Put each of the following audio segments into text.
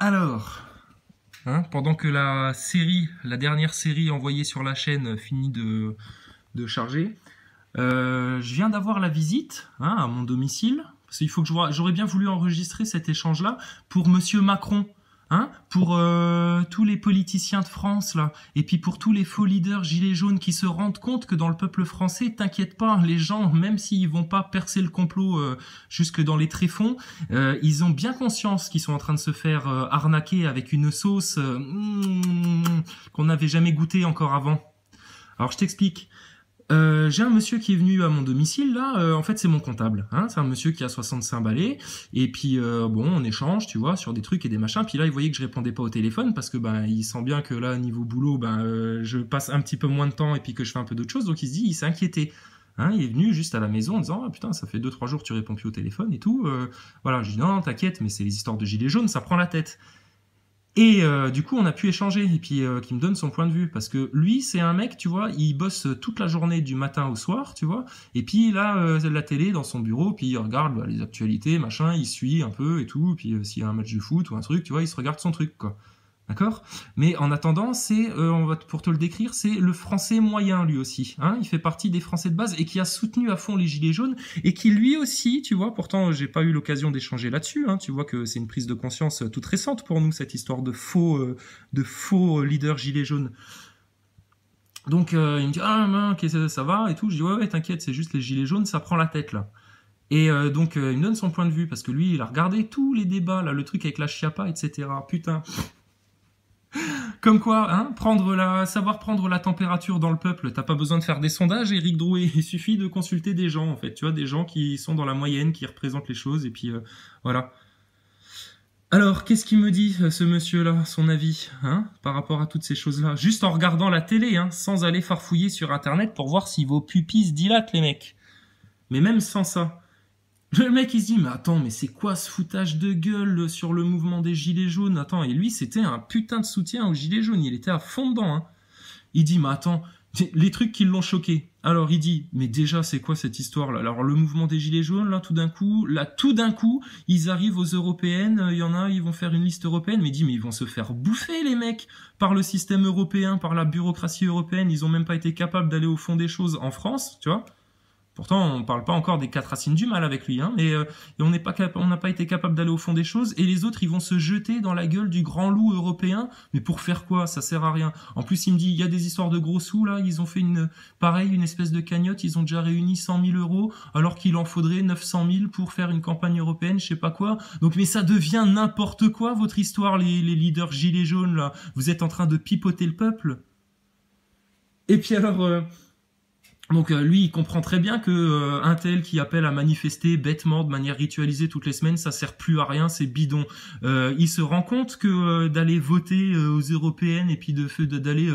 Alors, hein, pendant que la dernière série envoyée sur la chaîne finit de charger, je viens d'avoir la visite hein, à mon domicile. Parce qu'il faut que j'aurais bien voulu enregistrer cet échange-là pour Monsieur Macron, hein, pour tous les politiciens de France là, et puis pour tous les faux leaders gilets jaunes qui se rendent compte que dans le peuple français, t'inquiète pas, les gens, même s'ils vont pas percer le complot jusque dans les tréfonds, ils ont bien conscience qu'ils sont en train de se faire arnaquer avec une sauce qu'on n'avait jamais goûtée encore avant. Alors je t'explique. J'ai un monsieur qui est venu à mon domicile là, en fait c'est mon comptable, hein, c'est un monsieur qui a 65 balais, et puis bon on échange tu vois sur des trucs et des machins, puis là il voyait que je répondais pas au téléphone parce que ben il sent bien que là niveau boulot je passe un petit peu moins de temps et puis que je fais un peu d'autres choses, donc il s'est inquiété. Hein, il est venu juste à la maison en disant ah putain ça fait 2-3 jours que tu réponds plus au téléphone et tout, voilà je dis non t'inquiète mais c'est les histoires de gilets jaunes ça prend la tête. Et du coup, on a pu échanger et puis qui me donne son point de vue parce que lui, c'est un mec, tu vois, il bosse toute la journée du matin au soir, tu vois, et puis là, la télé dans son bureau, puis il regarde les actualités, machin, il suit un peu et tout, puis s'il y a un match de foot ou un truc, tu vois, il se regarde son truc, quoi. D'accord? Mais en attendant, pour te le décrire, c'est le français moyen lui aussi. Hein, il fait partie des français de base et qui a soutenu à fond les gilets jaunes et qui lui aussi, tu vois, pourtant j'ai pas eu l'occasion d'échanger là-dessus. Hein, tu vois que c'est une prise de conscience toute récente pour nous cette histoire de faux leader gilets jaunes. Donc il me dit ah man, ça va et tout. Je dis ouais t'inquiète, c'est juste les gilets jaunes, ça prend la tête là. Et donc il me donne son point de vue parce que lui il a regardé tous les débats là, le truc avec la Chiappa, etc. Putain. Comme quoi, hein, savoir prendre la température dans le peuple, t'as pas besoin de faire des sondages, Éric Drouet, il suffit de consulter des gens, en fait, tu vois, des gens qui sont dans la moyenne, qui représentent les choses, et puis voilà. Alors, qu'est-ce qu'il me dit, ce monsieur-là, son avis, hein, par rapport à toutes ces choses-là? Juste en regardant la télé, hein, sans aller farfouiller sur Internet pour voir si vos pupilles se dilatent, les mecs. Mais même sans ça. Le mec il se dit mais attends mais c'est quoi ce foutage de gueule sur le mouvement des gilets jaunes, attends, et lui c'était un putain de soutien aux gilets jaunes, il était à fond dedans hein. Il dit mais attends, les trucs qui l'ont choqué, alors il dit mais déjà c'est quoi cette histoire là, alors le mouvement des gilets jaunes là tout d'un coup ils arrivent aux européennes, il y en a ils vont faire une liste européenne, mais il dit mais ils vont se faire bouffer les mecs par le système européen, par la bureaucratie européenne, ils ont même pas été capables d'aller au fond des choses en France, tu vois. Pourtant, on ne parle pas encore des 4 racines du mal avec lui, hein, mais on n'a pas été capable d'aller au fond des choses, et les autres, ils vont se jeter dans la gueule du grand loup européen, mais pour faire quoi? Ça sert à rien. En plus, il me dit, il y a des histoires de gros sous, là, ils ont fait une espèce de cagnotte, ils ont déjà réuni 100 000 euros, alors qu'il en faudrait 900 000 pour faire une campagne européenne, je sais pas quoi. Donc, mais ça devient n'importe quoi, votre histoire, les leaders gilets jaunes, là. Vous êtes en train de pipoter le peuple. Et puis alors... Donc lui, il comprend très bien que un tel qui appelle à manifester bêtement, de manière ritualisée toutes les semaines, ça sert plus à rien, c'est bidon. Il se rend compte que d'aller voter aux européennes et puis d'aller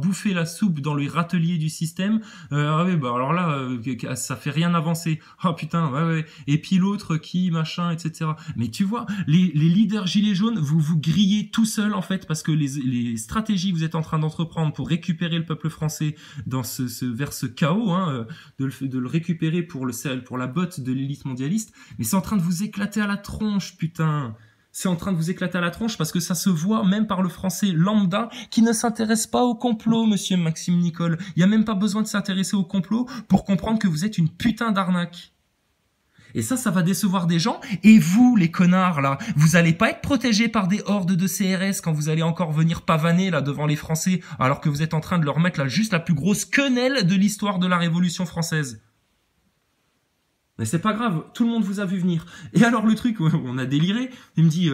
bouffer la soupe dans les râteliers du système, ah ouais, bah alors là, ça fait rien avancer. Ah putain, ouais. Et puis l'autre qui machin, etc. Mais tu vois, les leaders gilets jaunes, vous grillez tout seul en fait, parce que les stratégies que vous êtes en train d'entreprendre pour récupérer le peuple français dans vers ce chaos, hein, de le récupérer pour la botte de l'élite mondialiste, mais c'est en train de vous éclater à la tronche, putain. C'est en train de vous éclater à la tronche parce que ça se voit même par le français lambda qui ne s'intéresse pas au complot, monsieur Maxime Nicole. Il n'y a même pas besoin de s'intéresser au complot pour comprendre que vous êtes une putain d'arnaque. Et ça va décevoir des gens. Et vous, les connards, là, vous allez pas être protégés par des hordes de CRS quand vous allez encore venir pavaner, là, devant les Français, alors que vous êtes en train de leur mettre, là, juste la plus grosse quenelle de l'histoire de la Révolution française. Mais c'est pas grave, tout le monde vous a vu venir. Et alors, le truc, on a déliré, il me dit,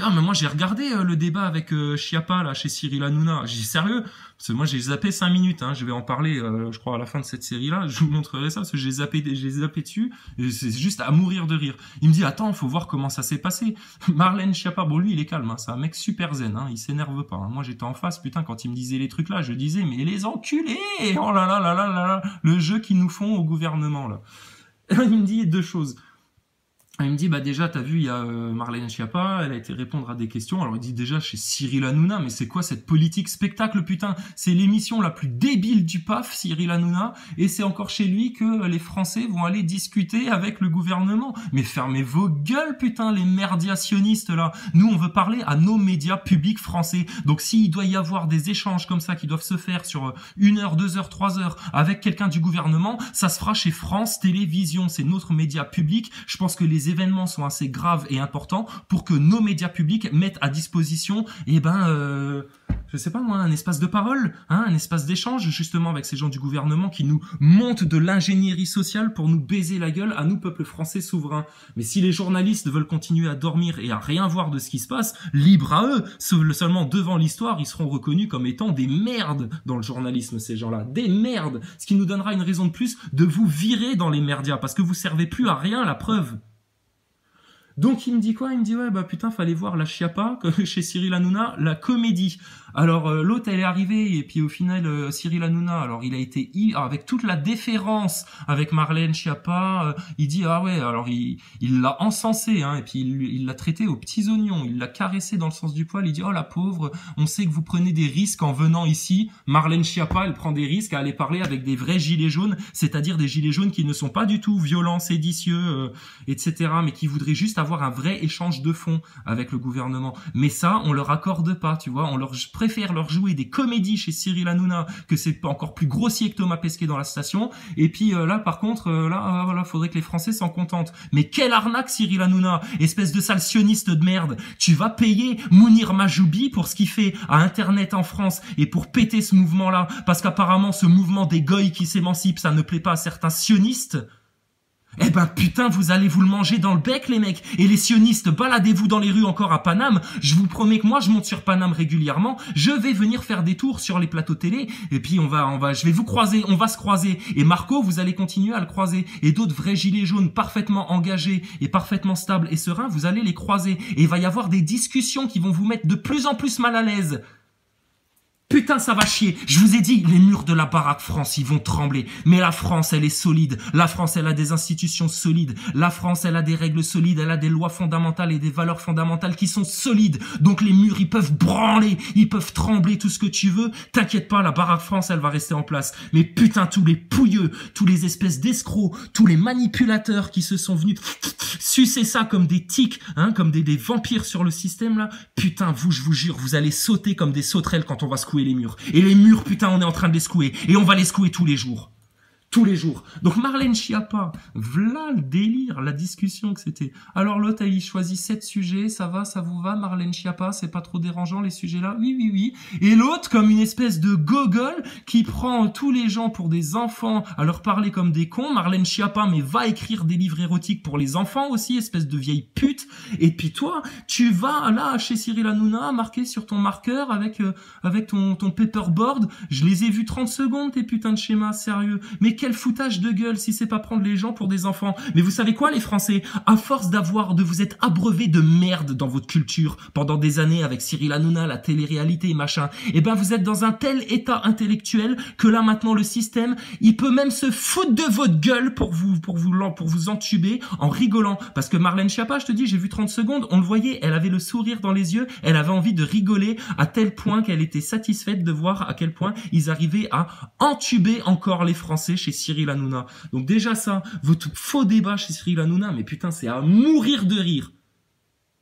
ah, mais moi, j'ai regardé le débat avec Chiappa, là, chez Cyril Hanouna. J'ai dit, sérieux? Parce que moi, j'ai zappé 5 minutes, hein. Je vais en parler, je crois, à la fin de cette série-là. Je vous montrerai ça, parce que j'ai zappé dessus. C'est juste à mourir de rire. Il me dit, attends, faut voir comment ça s'est passé. Marlène Schiappa, bon, lui, il est calme, hein. C'est un mec super zen, hein. Il s'énerve pas, hein. Moi, j'étais en face, putain, quand il me disait les trucs là, je disais, mais les enculés! Oh là là là là là là, le jeu qu'ils nous font au gouvernement, là. Il me dit deux choses. Il me dit, bah déjà, t'as vu, il y a Marlène Schiappa, elle a été répondre à des questions. Alors il dit déjà chez Cyril Hanouna, mais c'est quoi cette politique spectacle, putain? C'est l'émission la plus débile du PAF, Cyril Hanouna, et c'est encore chez lui que les Français vont aller discuter avec le gouvernement. Mais fermez vos gueules, putain, les merdiationnistes là. Nous, on veut parler à nos médias publics français. Donc s'il doit y avoir des échanges comme ça qui doivent se faire sur 1 heure, 2 heures, 3 heures avec quelqu'un du gouvernement, ça se fera chez France Télévisions. C'est notre média public. Je pense que les événements sont assez graves et importants pour que nos médias publics mettent à disposition, je sais pas moi, un espace de parole, hein, un espace d'échange justement avec ces gens du gouvernement qui nous montent de l'ingénierie sociale pour nous baiser la gueule à nous, peuple français souverain. Mais si les journalistes veulent continuer à dormir et à rien voir de ce qui se passe, libre à eux. Seulement devant l'histoire, ils seront reconnus comme étant des merdes dans le journalisme, ces gens-là. Des merdes. Ce qui nous donnera une raison de plus de vous virer dans les merdias parce que vous servez plus à rien, la preuve. Donc il me dit quoi? Il me dit ouais bah putain fallait voir la Schiappa chez Cyril Hanouna, la comédie. Alors l'autre elle est arrivée et puis au final Cyril Hanouna, alors il a été avec toute la déférence avec Marlène Schiappa, il dit ah ouais alors il l'a encensé hein, et puis il l'a traité aux petits oignons, il l'a caressé dans le sens du poil, il dit oh la pauvre, on sait que vous prenez des risques en venant ici. Marlène Schiappa elle prend des risques à aller parler avec des vrais gilets jaunes, c'est-à-dire des gilets jaunes qui ne sont pas du tout violents, séditieux, etc. mais qui voudraient juste avoir un vrai échange de fond avec le gouvernement. Mais ça, on leur accorde pas, tu vois. Préfère leur jouer des comédies chez Cyril Hanouna, que c'est encore plus grossier que Thomas Pesquet dans la station. Et puis là, par contre, voilà, faudrait que les Français s'en contentent. Mais quelle arnaque, Cyril Hanouna, espèce de sale sioniste de merde. Tu vas payer Mounir Majoubi pour ce qu'il fait à Internet en France et pour péter ce mouvement-là, parce qu'apparemment, ce mouvement des goïs qui s'émancipent, ça ne plaît pas à certains sionistes. Eh ben putain, vous allez vous le manger dans le bec les mecs. Et les sionistes, baladez-vous dans les rues encore à Paname. Je vous promets que moi je monte sur Paname régulièrement. Je vais venir faire des tours sur les plateaux télé. Et puis je vais vous croiser, on va se croiser. Et Marco, vous allez continuer à le croiser. Et d'autres vrais gilets jaunes parfaitement engagés et parfaitement stables et sereins, vous allez les croiser. Et il va y avoir des discussions qui vont vous mettre de plus en plus mal à l'aise. Putain, ça va chier. Je vous ai dit, les murs de la baraque France, ils vont trembler. Mais la France, elle est solide. La France, elle a des institutions solides. La France, elle a des règles solides. Elle a des lois fondamentales et des valeurs fondamentales qui sont solides. Donc les murs, ils peuvent branler. Ils peuvent trembler, tout ce que tu veux. T'inquiète pas, la baraque France, elle va rester en place. Mais putain, tous les pouilleux, tous les espèces d'escrocs, tous les manipulateurs qui se sont venus sucer ça comme des tiques, hein, comme des vampires sur le système, là. Putain, je vous jure, vous allez sauter comme des sauterelles quand on va secouer les murs. Et les murs, putain, on est en train de les secouer. Et on va les secouer tous les jours. Tous les jours. Donc Marlène Schiappa, v'là le délire, la discussion que c'était. Alors l'autre, il choisit 7 sujets, ça va, ça vous va, Marlène Schiappa, c'est pas trop dérangeant les sujets là? Oui, oui, oui. Et l'autre, comme une espèce de gogol qui prend tous les gens pour des enfants à leur parler comme des cons. Marlène Schiappa, mais va écrire des livres érotiques pour les enfants aussi, espèce de vieille pute. Et puis toi, tu vas là chez Cyril Hanouna, marquer sur ton marqueur avec ton paperboard. Je les ai vus 30 secondes, tes putains de schémas, sérieux. Mais quel foutage de gueule si c'est pas prendre les gens pour des enfants. Mais vous savez quoi les Français? À force de vous être abreuvés de merde dans votre culture pendant des années avec Cyril Hanouna, la télé-réalité et machin, et ben vous êtes dans un tel état intellectuel que là maintenant le système, il peut même se foutre de votre gueule pour vous entuber en rigolant. Parce que Marlène Schiappa, je te dis, j'ai vu 30 secondes, on le voyait, elle avait le sourire dans les yeux, elle avait envie de rigoler à tel point qu'elle était satisfaite de voir à quel point ils arrivaient à entuber encore les Français chez Cyril Hanouna. Donc déjà ça, votre faux débat chez Cyril Hanouna, mais putain, c'est à mourir de rire.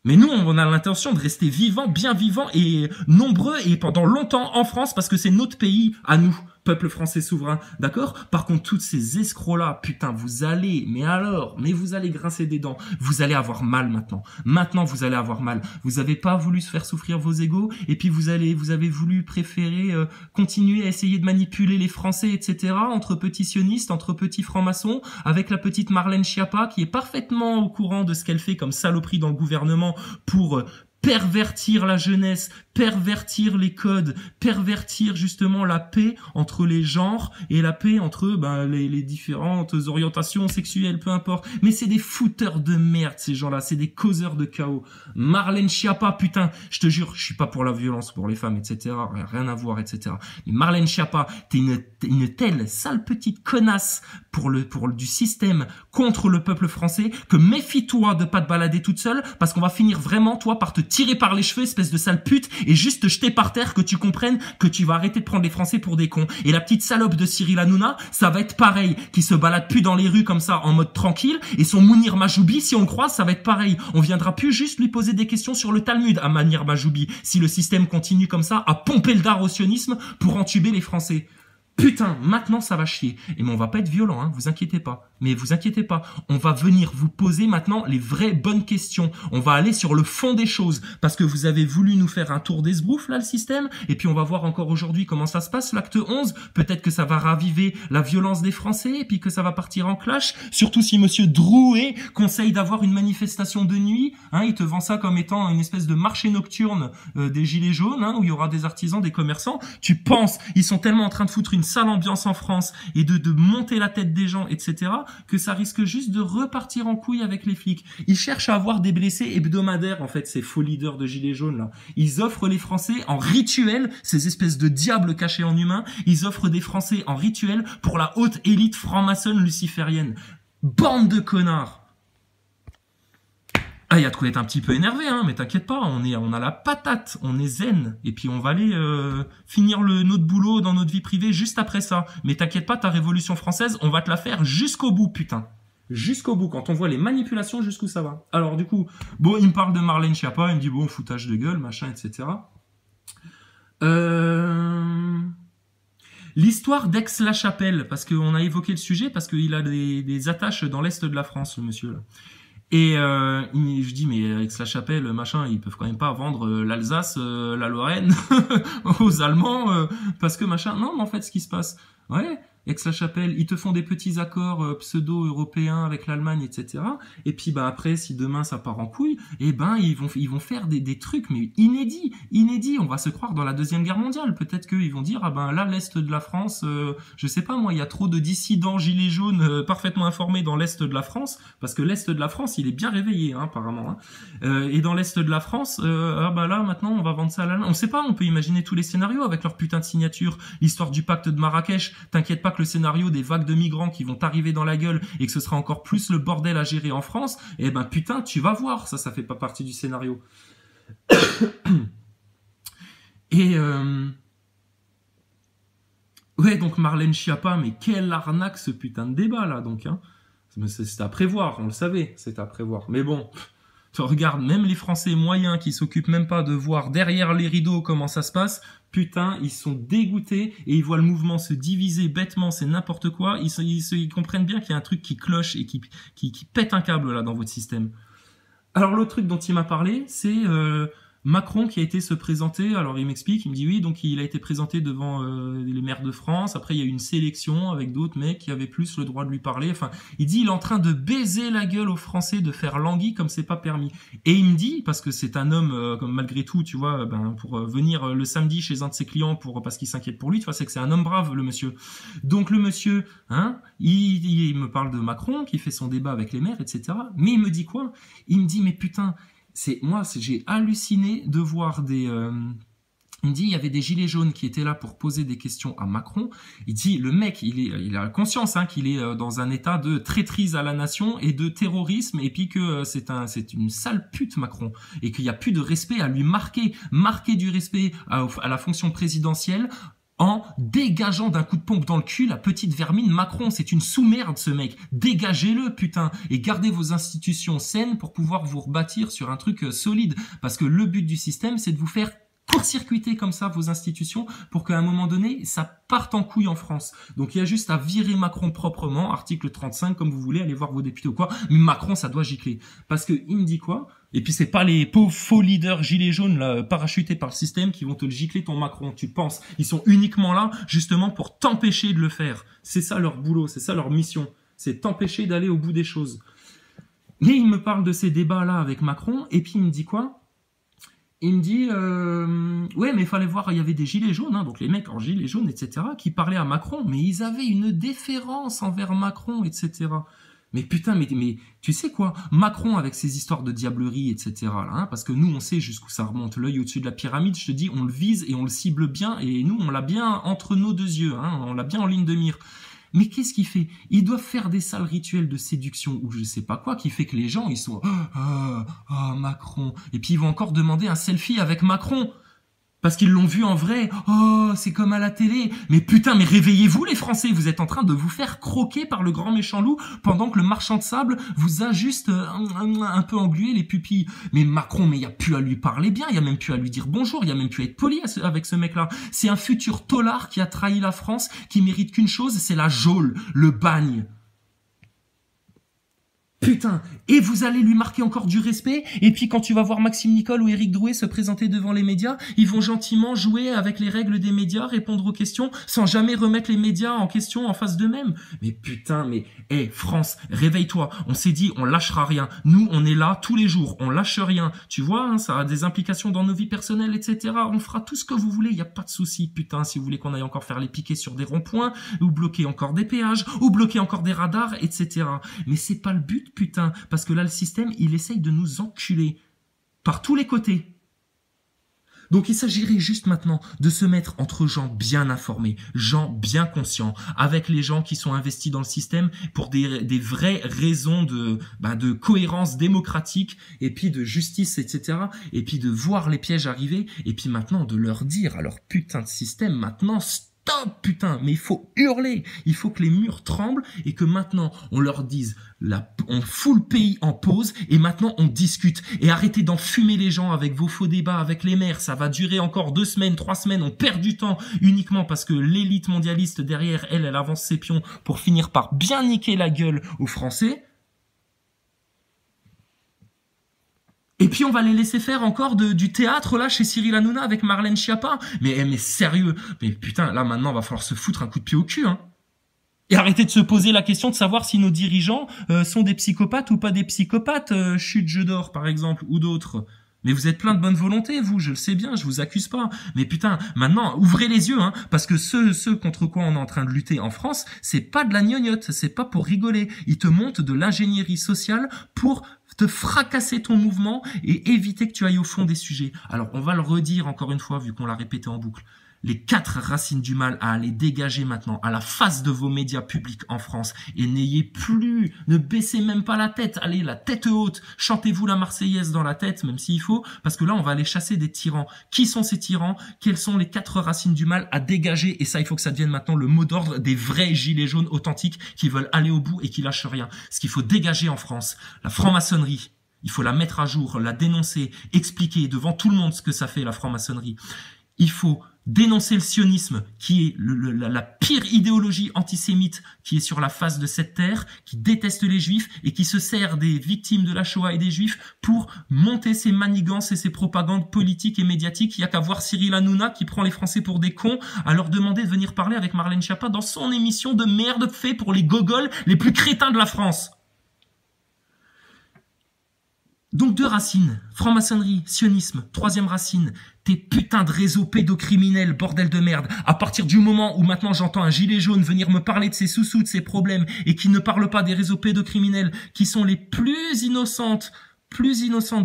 Mais nous, on a l'intention de rester vivants, bien vivants et nombreux et pendant longtemps en France parce que c'est notre pays à nous, peuple français souverain, d'accord? Par contre, toutes ces escrocs-là, putain, vous allez grincer des dents. Vous allez avoir mal maintenant. Maintenant, vous allez avoir mal. Vous avez pas voulu se faire souffrir vos égos et puis vous avez voulu préférer continuer à essayer de manipuler les Français, etc. entre petits sionistes, entre petits francs-maçons, avec la petite Marlène Schiappa qui est parfaitement au courant de ce qu'elle fait comme saloperie dans le gouvernement pour pervertir la jeunesse, pervertir les codes, pervertir justement la paix entre les genres et la paix entre les différentes orientations sexuelles, peu importe. Mais c'est des fouteurs de merde, ces gens-là, c'est des causeurs de chaos. Marlène Schiappa, putain, je te jure, je suis pas pour la violence pour les femmes, etc. Rien à voir, etc. Mais Marlène Schiappa, t'es une telle sale petite connasse pour du système contre le peuple français que méfie-toi de pas te balader toute seule parce qu'on va finir vraiment, toi, par te tirer par les cheveux, espèce de sale pute, et juste te jeter par terre, que tu comprennes que tu vas arrêter de prendre les Français pour des cons. Et la petite salope de Cyril Hanouna, ça va être pareil, qui se balade plus dans les rues comme ça en mode tranquille, et son Mounir Majoubi, si on le croise, ça va être pareil. On viendra plus juste lui poser des questions sur le Talmud à Mounir Majoubi, si le système continue comme ça à pomper le dard au sionisme pour entuber les Français. Putain, maintenant ça va chier. Et mais on va pas être violent, hein, vous inquiétez pas. Mais vous inquiétez pas, on va venir vous poser maintenant les vraies bonnes questions. On va aller sur le fond des choses. Parce que vous avez voulu nous faire un tour d'esbrouf, là, le système. Et puis on va voir encore aujourd'hui comment ça se passe, l'acte 11. Peut-être que ça va raviver la violence des Français et puis que ça va partir en clash. Surtout si monsieur Drouet conseille d'avoir une manifestation de nuit. Hein, il te vend ça comme étant une espèce de marché nocturne des gilets jaunes, hein, où il y aura des artisans, des commerçants. Tu penses, ils sont tellement en train de foutre une sale ambiance en France et de monter la tête des gens, etc., que ça risque juste de repartir en couille avec les flics. Ils cherchent à avoir des blessés hebdomadaires, en fait, ces faux leaders de gilets jaunes, là. Ils offrent les Français en rituel, ces espèces de diables cachés en humains, ils offrent des Français en rituel pour la haute élite franc-maçonne luciférienne. Bande de connards! Ah, il y a de quoi être un petit peu énervé, hein, mais t'inquiète pas, on a la patate, on est zen, et puis on va aller finir notre boulot dans notre vie privée juste après ça. Mais t'inquiète pas, ta révolution française, on va te la faire jusqu'au bout, putain. Jusqu'au bout, quand on voit les manipulations, jusqu'où ça va. Alors du coup, bon, il me parle de Marlène Schiappa, il me dit, bon, foutage de gueule, machin, etc. L'histoire d'Aix-la-Chapelle, parce qu'on a évoqué le sujet, parce qu'il a des attaches dans l'Est de la France, le monsieur, là. Et je dis, mais Aix-la-Chapelle, machin, ils peuvent quand même pas vendre l'Alsace, la Lorraine aux Allemands, parce que machin. Non, mais en fait, ce qui se passe, ouais, Aix-la-Chapelle, ils te font des petits accords pseudo-européens avec l'Allemagne, etc. Et puis après, si demain ça part en couille, ils vont faire des trucs mais inédits. On va se croire dans la Deuxième Guerre mondiale. Peut-être qu'ils vont dire, là, l'Est de la France, je sais pas moi, il y a trop de dissidents gilets jaunes parfaitement informés dans l'Est de la France, parce que l'Est de la France, il est bien réveillé, hein, apparemment. Hein. Et dans l'Est de la France, là, maintenant, on va vendre ça à l'Allemagne. On sait pas, on peut imaginer tous les scénarios avec leur putain de signature. L'histoire du pacte de Marrakech, t'inquiète pas que le scénario des vagues de migrants qui vont arriver dans la gueule et que ce sera encore plus le bordel à gérer en France, putain, tu vas voir, ça fait pas partie du scénario. Et ouais, donc Marlène Schiappa, mais quelle arnaque ce putain de débat là, donc, hein. C'est à prévoir, on le savait, c'est à prévoir. Mais bon, tu regardes, même les Français moyens qui s'occupent même pas de voir derrière les rideaux comment ça se passe, putain, ils sont dégoûtés et ils voient le mouvement se diviser bêtement, c'est n'importe quoi. Ils comprennent bien qu'il y a un truc qui cloche et qui pète un câble là dans votre système. Alors l'autre truc dont il m'a parlé, c'est Macron qui a été se présenter. Alors il m'explique, il me dit oui, donc il a été présenté devant les maires de France. Après il y a eu une sélection avec d'autres mecs qui avaient plus le droit de lui parler. Enfin, il dit il est en train de baiser la gueule aux Français, de faire languir comme c'est pas permis. Et il me dit, parce que c'est un homme comme malgré tout, tu vois, pour venir le samedi chez un de ses clients parce qu'il s'inquiète pour lui, tu vois, c'est que c'est un homme brave le monsieur. Donc le monsieur, hein, il me parle de Macron qui fait son débat avec les maires, etc. Mais il me dit quoi? Il me dit mais putain. J'ai halluciné de voir il me dit, il y avait des gilets jaunes qui étaient là pour poser des questions à Macron. Il dit, le mec, il a conscience, hein, qu'il est dans un état de traîtrise à la nation et de terrorisme, et puis que c'est une sale pute, Macron, et qu'il n'y a plus de respect à lui marquer du respect à la fonction présidentielle, en dégageant d'un coup de pompe dans le cul la petite vermine Macron. C'est une sous-merde ce mec. Dégagez-le, putain, et gardez vos institutions saines pour pouvoir vous rebâtir sur un truc solide. Parce que le but du système, c'est de vous faire court-circuiter comme ça vos institutions pour qu'à un moment donné, ça parte en couille en France. Donc il y a juste à virer Macron proprement, article 35, comme vous voulez, allez voir vos députés ou quoi, mais Macron, ça doit gicler. Parce que il me dit quoi? Et puis c'est pas les pauvres faux leaders gilets jaunes là, parachutés par le système qui vont te le gicler ton Macron, tu penses. Ils sont uniquement là justement pour t'empêcher de le faire. C'est ça leur boulot, c'est ça leur mission. C'est t'empêcher d'aller au bout des choses. Mais il me parle de ces débats là avec Macron, et puis il me dit quoi? Il me dit, ouais, mais il fallait voir, il y avait des gilets jaunes, hein, donc les mecs en gilets jaunes, etc., qui parlaient à Macron, mais ils avaient une déférence envers Macron, etc. Mais putain, mais tu sais quoi, Macron avec ses histoires de diablerie, etc., là, hein, parce que nous, on sait jusqu'où ça remonte, l'œil au-dessus de la pyramide, je te dis, on le vise et on le cible bien, et nous, on l'a bien entre nos deux yeux, hein, on l'a bien en ligne de mire. Mais qu'est-ce qu'il fait? Ils doivent faire des sales rituels de séduction ou je sais pas quoi qui fait que les gens ils sont Macron et puis ils vont encore demander un selfie avec Macron parce qu'ils l'ont vu en vrai. Oh, c'est comme à la télé. Mais putain, mais réveillez-vous les Français, vous êtes en train de vous faire croquer par le grand méchant loup pendant que le marchand de sable vous a juste un peu englué les pupilles. Mais Macron, mais il y a plus à lui parler bien, il y a même plus à lui dire bonjour, il y a même plus à être poli avec ce mec-là. C'est un futur tolard qui a trahi la France, qui mérite qu'une chose, c'est la geôle, le bagne. Putain, et vous allez lui marquer encore du respect, et puis quand tu vas voir Maxime Nicole ou Éric Drouet se présenter devant les médias, ils vont gentiment jouer avec les règles des médias, répondre aux questions, sans jamais remettre les médias en question en face d'eux-mêmes. Mais putain, mais, France, réveille-toi, on s'est dit, on lâchera rien. Nous, on est là tous les jours, on lâche rien. Tu vois, hein, ça a des implications dans nos vies personnelles, etc. On fera tout ce que vous voulez, y a pas de souci. Putain, si vous voulez qu'on aille encore faire les piquets sur des ronds-points, ou bloquer encore des péages, ou bloquer encore des radars, etc. Mais c'est pas le but, putain, parce que là le système il essaye de nous enculer par tous les côtés. Donc il s'agirait juste maintenant de se mettre entre gens bien informés, gens bien conscients, avec les gens qui sont investis dans le système pour des vraies raisons de cohérence démocratique et puis de justice, etc. Et puis de voir les pièges arriver et puis maintenant de leur dire à leur putain de système maintenant stop putain, mais il faut hurler, il faut que les murs tremblent et que maintenant on leur dise, on fout le pays en pause et maintenant on discute et arrêtez d'enfumer les gens avec vos faux débats avec les maires, ça va durer encore 2 semaines, 3 semaines, on perd du temps uniquement parce que l'élite mondialiste derrière elle avance ses pions pour finir par bien niquer la gueule aux Français. Et puis on va les laisser faire encore du théâtre là chez Cyril Hanouna avec Marlène Schiappa. Mais sérieux, mais putain, là maintenant va falloir se foutre un coup de pied au cul, hein. Et arrêter de se poser la question de savoir si nos dirigeants sont des psychopathes ou pas des psychopathes, Chute Jeu d'Or par exemple, ou d'autres. Mais vous êtes plein de bonne volonté, vous, je le sais bien, je vous accuse pas. Mais putain, maintenant, ouvrez les yeux, hein, parce que ceux contre quoi on est en train de lutter en France, c'est pas de la gnognotte, c'est pas pour rigoler. Ils te montent de l'ingénierie sociale pour te fracasser ton mouvement et éviter que tu ailles au fond des sujets. Alors, on va le redire encore une fois, vu qu'on l'a répété en boucle. Les 4 racines du mal à aller dégager maintenant à la face de vos médias publics en France et n'ayez plus, ne baissez même pas la tête, allez la tête haute, chantez-vous la Marseillaise dans la tête même s'il faut, parce que là on va aller chasser des tyrans. Qui sont ces tyrans? Quelles sont les 4 racines du mal à dégager? Et ça il faut que ça devienne maintenant le mot d'ordre des vrais gilets jaunes authentiques qui veulent aller au bout et qui lâchent rien. Ce qu'il faut dégager en France, la franc-maçonnerie. Il faut la mettre à jour, la dénoncer, expliquer devant tout le monde ce que ça fait la franc-maçonnerie. Il faut dénoncer le sionisme, qui est la pire idéologie antisémite qui est sur la face de cette terre, qui déteste les juifs et qui se sert des victimes de la Shoah et des juifs pour monter ses manigances et ses propagandes politiques et médiatiques. Il n'y a qu'à voir Cyril Hanouna qui prend les Français pour des cons à leur demander de venir parler avec Marlène Schiappa dans son émission de merde fait pour les gogols les plus crétins de la France. Donc 2 racines, franc-maçonnerie, sionisme. 3e racine, tes putains de réseaux pédocriminels, bordel de merde. À partir du moment où maintenant j'entends un gilet jaune venir me parler de ses sous-sous, de ses problèmes, et qui ne parle pas des réseaux pédocriminels qui sont les plus innocentes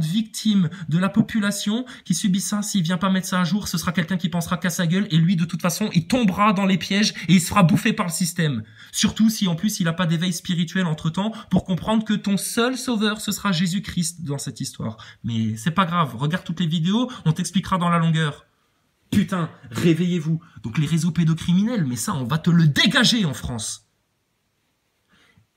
victimes de la population qui subissent ça, s'il vient pas mettre ça à jour, ce sera quelqu'un qui pensera qu'à sa gueule et lui de toute façon il tombera dans les pièges et il se fera bouffer par le système. Surtout si en plus il a pas d'éveil spirituel entre temps pour comprendre que ton seul sauveur ce sera Jésus-Christ dans cette histoire. Mais c'est pas grave, regarde toutes les vidéos, on t'expliquera dans la longueur. Putain, réveillez-vous. Donc les réseaux pédocriminels, mais ça on va te le dégager en France.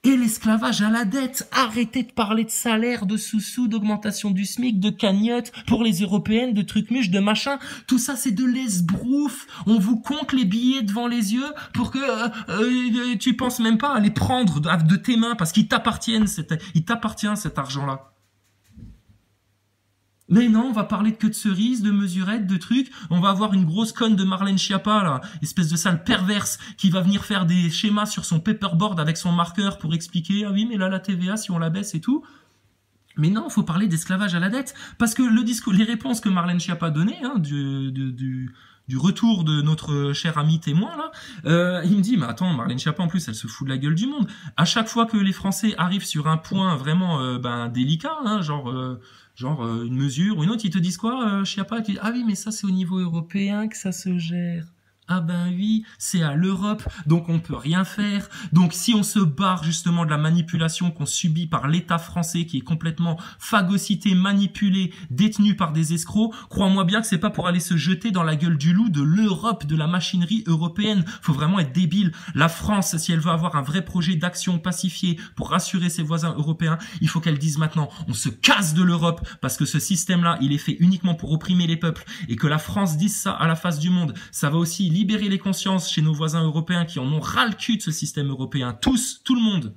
Et l'esclavage à la dette. Arrêtez de parler de salaire, de sous-sous, d'augmentation du SMIC, de cagnotte pour les européennes, de trucs muches, de machin. Tout ça, c'est de l'esbrouf. On vous compte les billets devant les yeux pour que tu penses même pas à les prendre de tes mains parce qu'il t'appartient cet argent-là. Mais non, on va parler que de cerises, de mesurettes, de trucs. On va avoir une grosse conne de Marlène Schiappa, là, espèce de sale perverse, qui va venir faire des schémas sur son paperboard avec son marqueur pour expliquer, ah oui, mais là, la TVA, si on la baisse et tout. Mais non, faut parler d'esclavage à la dette, parce que le discours, les réponses que Marlène Schiappa a données, hein, du retour de notre cher ami témoin là, il me dit mais attends, Marlène Schiappa en plus elle se fout de la gueule du monde. À chaque fois que les Français arrivent sur un point vraiment délicat, hein, genre une mesure ou une autre, ils te disent quoi, Schiappa, ils te disent, ah oui mais ça c'est au niveau européen que ça se gère. Ah ben oui, c'est à l'Europe, donc on peut rien faire. Donc si on se barre justement de la manipulation qu'on subit par l'État français qui est complètement phagocyté, manipulé, détenu par des escrocs, crois-moi bien que c'est pas pour aller se jeter dans la gueule du loup de l'Europe, de la machinerie européenne. Faut vraiment être débile. La France, si elle veut avoir un vrai projet d'action pacifiée pour rassurer ses voisins européens, il faut qu'elle dise maintenant, on se casse de l'Europe parce que ce système-là, il est fait uniquement pour opprimer les peuples et que la France dise ça à la face du monde. Ça va aussi libérer les consciences chez nos voisins européens qui en ont ras le cul de ce système européen. Tous, tout le monde.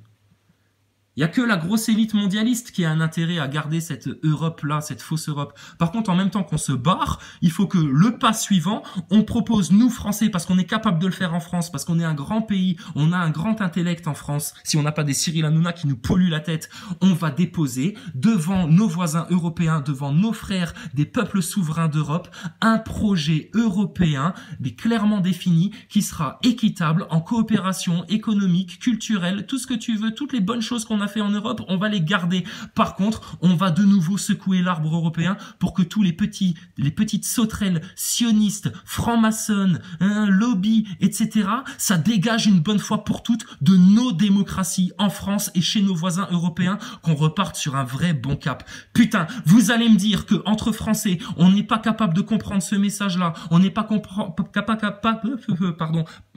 Il y a que la grosse élite mondialiste qui a un intérêt à garder cette Europe-là, cette fausse Europe. Par contre, en même temps qu'on se barre, il faut que le pas suivant, on propose, nous Français, parce qu'on est capable de le faire en France, parce qu'on est un grand pays, on a un grand intellect en France, si on n'a pas des Cyril Hanouna qui nous polluent la tête, on va déposer devant nos voisins européens, devant nos frères des peuples souverains d'Europe, un projet européen, mais clairement défini, qui sera équitable en coopération économique, culturelle, tout ce que tu veux, toutes les bonnes choses qu'on a fait en Europe, on va les garder. Par contre, on va de nouveau secouer l'arbre européen pour que tous les petites sauterelles sionistes, francs-maçonnes, lobby, etc., ça dégage une bonne fois pour toutes de nos démocraties en France et chez nos voisins européens, qu'on reparte sur un vrai bon cap. Putain, vous allez me dire que entre Français, on n'est pas capable de comprendre ce message-là, on n'est pas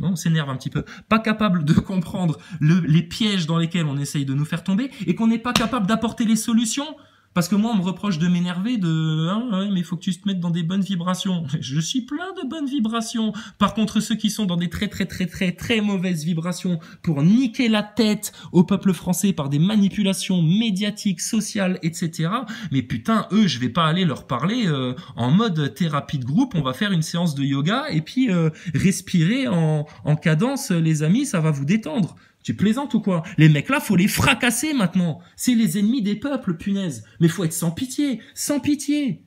on s'énerve un petit peu, pas capable de comprendre les pièges dans lesquels on essaye de nous faire tomber et qu'on n'est pas capable d'apporter les solutions. Parce que moi, on me reproche de m'énerver, mais il faut que tu te mettes dans des bonnes vibrations. Je suis plein de bonnes vibrations. Par contre, ceux qui sont dans des très mauvaises vibrations pour niquer la tête au peuple français par des manipulations médiatiques, sociales, etc. Mais putain, eux, je vais pas aller leur parler en mode thérapie de groupe. On va faire une séance de yoga et puis respirer en cadence, les amis, ça va vous détendre. Tu plaisantes ou quoi? Les mecs là, faut les fracasser maintenant. C'est les ennemis des peuples, punaise. Mais faut être sans pitié, sans pitié.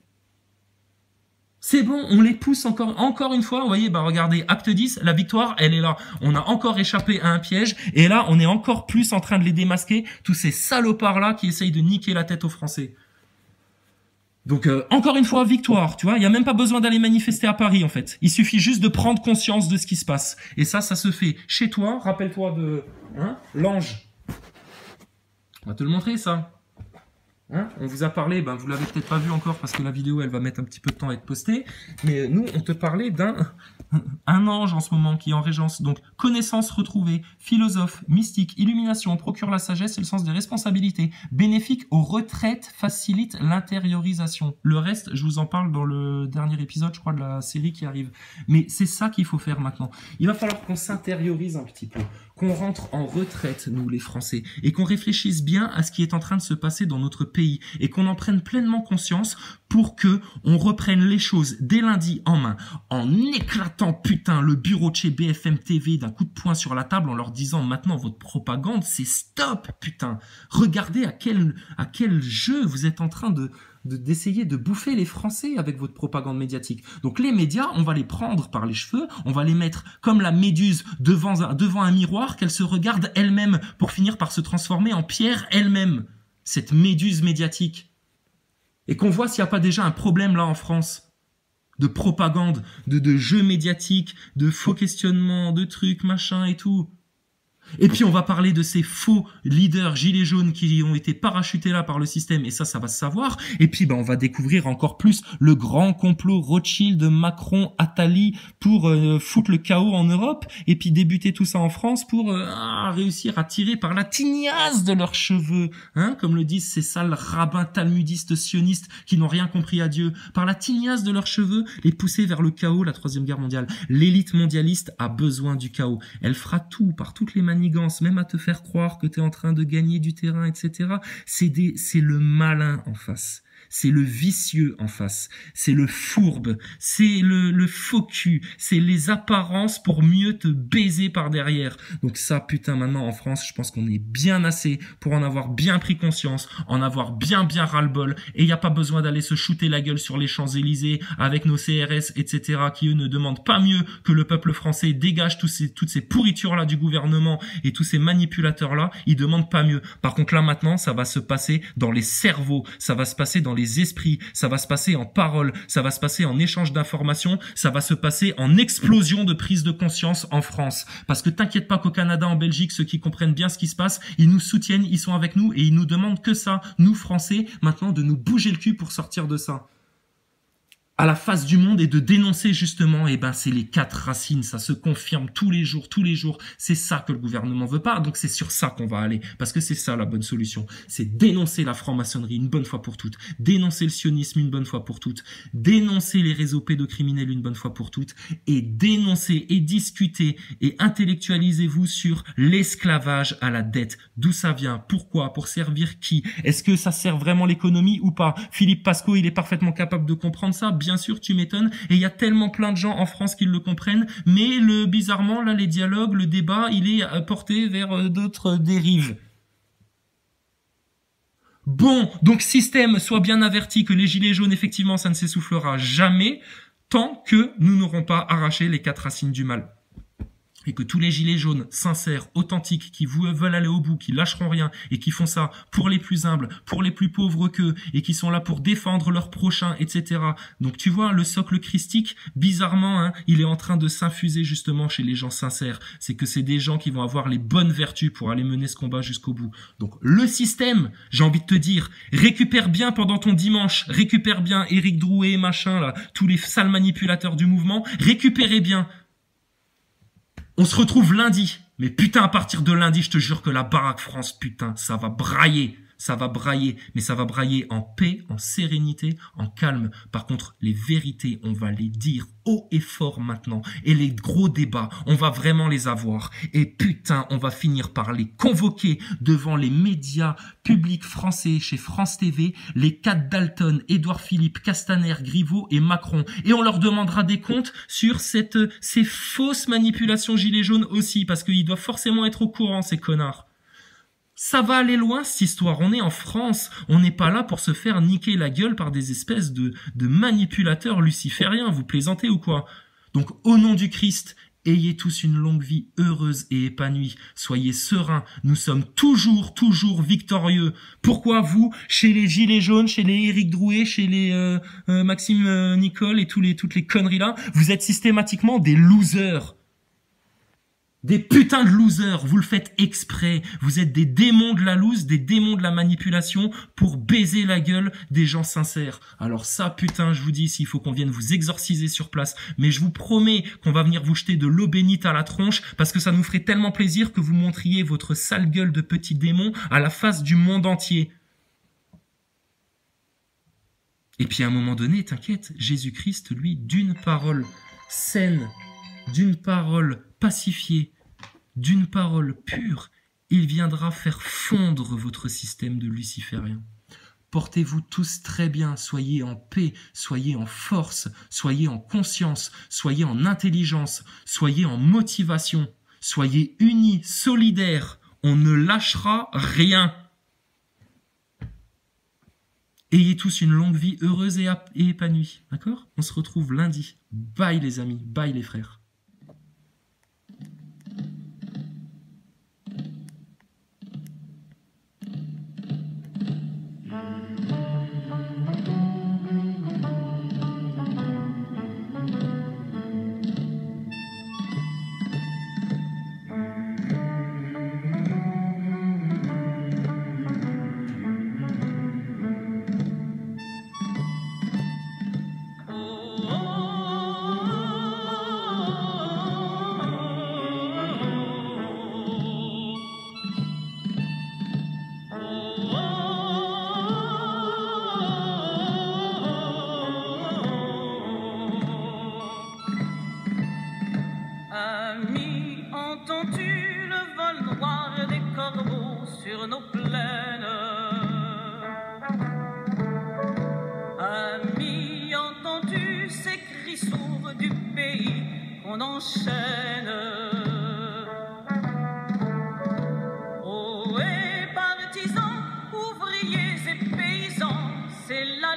C'est bon, on les pousse encore une fois. Vous voyez, regardez, acte 10, la victoire, elle est là. On a encore échappé à un piège. Et là, on est encore plus en train de les démasquer. Tous ces salopards là qui essayent de niquer la tête aux Français. Donc, encore une fois, victoire, tu vois. Il n'y a même pas besoin d'aller manifester à Paris, en fait. Il suffit juste de prendre conscience de ce qui se passe. Et ça se fait chez toi. Rappelle-toi de l'ange. On va te le montrer, ça. On vous a parlé, vous l'avez peut-être pas vu encore parce que la vidéo, elle va mettre un petit peu de temps à être postée. Mais nous, on te parlait un ange en ce moment qui est en régence. Donc, connaissance retrouvée, philosophe, mystique, illumination, procure la sagesse et le sens des responsabilités. Bénéfique aux retraites, facilite l'intériorisation. Le reste, je vous en parle dans le dernier épisode, je crois, de la série qui arrive. Mais c'est ça qu'il faut faire maintenant. Il va falloir qu'on s'intériorise un petit peu, qu'on rentre en retraite, nous les Français, et qu'on réfléchisse bien à ce qui est en train de se passer dans notre pays, et qu'on en prenne pleinement conscience pour que on reprenne les choses dès lundi en main, en éclatant putain le bureau de chez BFM TV d'un coup de poing sur la table en leur disant maintenant votre propagande c'est stop putain. Regardez à quel jeu vous êtes en train d'essayer de bouffer les Français avec votre propagande médiatique. Donc les médias, on va les prendre par les cheveux, on va les mettre comme la méduse devant un miroir qu'elle se regarde elle-même pour finir par se transformer en pierre elle-même. Cette méduse médiatique. Et qu'on voit s'il n'y a pas déjà un problème là en France de propagande, de jeux médiatiques, de faux questionnements, de trucs, machin et tout. Et puis on va parler de ces faux leaders gilets jaunes qui ont été parachutés là par le système, et ça va se savoir. Et puis on va découvrir encore plus le grand complot Rothschild, Macron, Attali pour foutre le chaos en Europe, et puis débuter tout ça en France pour réussir à tirer par la tignasse de leurs cheveux, comme le disent ces sales rabbins talmudistes sionistes qui n'ont rien compris à Dieu, par la tignasse de leurs cheveux, les pousser vers le chaos, la Troisième Guerre mondiale. L'élite mondialiste a besoin du chaos. Elle fera tout par toutes les manigance, même à te faire croire que tu es en train de gagner du terrain, etc. C'est le malin en face. c'est le vicieux en face, c'est le fourbe, c'est le faux cul, c'est les apparences pour mieux te baiser par derrière. Donc ça, putain, maintenant en France, je pense qu'on est bien assez pour en avoir bien pris conscience, en avoir bien ras-le-bol, et il n'y a pas besoin d'aller se shooter la gueule sur les Champs-Élysées avec nos CRS, etc., qui eux ne demandent pas mieux que le peuple français dégage toutes ces pourritures-là du gouvernement et tous ces manipulateurs-là, ils demandent pas mieux. Par contre là maintenant, ça va se passer dans les cerveaux, ça va se passer dans les esprits, ça va se passer en paroles, ça va se passer en échange d'informations, ça va se passer en explosion de prise de conscience en France. Parce que t'inquiète pas qu'au Canada, en Belgique, ceux qui comprennent bien ce qui se passe, ils nous soutiennent, ils sont avec nous et ils nous demandent que ça, nous Français, maintenant de nous bouger le cul pour sortir de ça. À la face du monde et de dénoncer justement, eh ben c'est les 4 racines, ça se confirme tous les jours, c'est ça que le gouvernement veut pas, donc c'est sur ça qu'on va aller, parce que c'est ça la bonne solution, c'est dénoncer la franc-maçonnerie une bonne fois pour toutes, dénoncer le sionisme une bonne fois pour toutes, dénoncer les réseaux pédocriminels une bonne fois pour toutes, et dénoncer et discuter et intellectualisez-vous sur l'esclavage à la dette, d'où ça vient, pourquoi, pour servir qui, est-ce que ça sert vraiment l'économie ou pas? Philippe Pasco, il est parfaitement capable de comprendre ça, bien sûr, tu m'étonnes, et il y a tellement plein de gens en France qui le comprennent, mais bizarrement, là, les dialogues, le débat, il est porté vers d'autres dérives. Bon, donc système, sois bien averti que les gilets jaunes, effectivement, ça ne s'essoufflera jamais, tant que nous n'aurons pas arraché les 4 racines du mal. Et que tous les gilets jaunes, sincères, authentiques, qui veulent aller au bout, qui lâcheront rien, et qui font ça pour les plus humbles, pour les plus pauvres qu'eux, et qui sont là pour défendre leurs prochains, etc. Donc tu vois, le socle christique, bizarrement, hein, il est en train de s'infuser justement chez les gens sincères. C'est que c'est des gens qui vont avoir les bonnes vertus pour aller mener ce combat jusqu'au bout. Donc le système, j'ai envie de te dire, récupère bien pendant ton dimanche, récupère bien Éric Drouet, machin, là, tous les sales manipulateurs du mouvement, récupérez bien. On se retrouve lundi. Mais putain, à partir de lundi, je te jure que la baraque France, putain, ça va brailler. Ça va brailler. Mais ça va brailler en paix, en sérénité, en calme. Par contre, les vérités, on va les dire haut et fort maintenant. Et les gros débats, on va vraiment les avoir. Et putain, on va finir par les convoquer devant les médias publics français, chez France TV, les 4 Dalton, Édouard Philippe, Castaner, Griveaux et Macron. Et on leur demandera des comptes sur ces fausses manipulations gilets jaunes aussi, parce qu'ils doivent forcément être au courant, ces connards. Ça va aller loin, cette histoire. On est en France. On n'est pas là pour se faire niquer la gueule par des espèces de manipulateurs lucifériens. Vous plaisantez ou quoi? Donc, au nom du Christ, ayez tous une longue vie heureuse et épanouie. Soyez sereins. Nous sommes toujours victorieux. Pourquoi vous, chez les Gilets jaunes, chez les Éric Drouet, chez les Maxime Nicole et toutes les conneries là, vous êtes systématiquement des losers. Des putains de losers, vous le faites exprès. Vous êtes des démons de la loose, des démons de la manipulation pour baiser la gueule des gens sincères. Alors ça, putain, je vous dis, s'il faut qu'on vienne vous exorciser sur place, mais je vous promets qu'on va venir vous jeter de l'eau bénite à la tronche parce que ça nous ferait tellement plaisir que vous montriez votre sale gueule de petit démon à la face du monde entier. Et puis à un moment donné, t'inquiète, Jésus-Christ, lui, d'une parole saine, d'une parole pacifiée, d'une parole pure, il viendra faire fondre votre système de luciférien. Portez-vous tous très bien, soyez en paix, soyez en force, soyez en conscience, soyez en intelligence, soyez en motivation, soyez unis, solidaires, on ne lâchera rien. Ayez tous une longue vie heureuse et épanouie, d'accord? On se retrouve lundi. Bye les amis, bye les frères. Sur nos plaines, qu'on enchaîne. Oh, et partisans, ouvriers et paysans, c'est la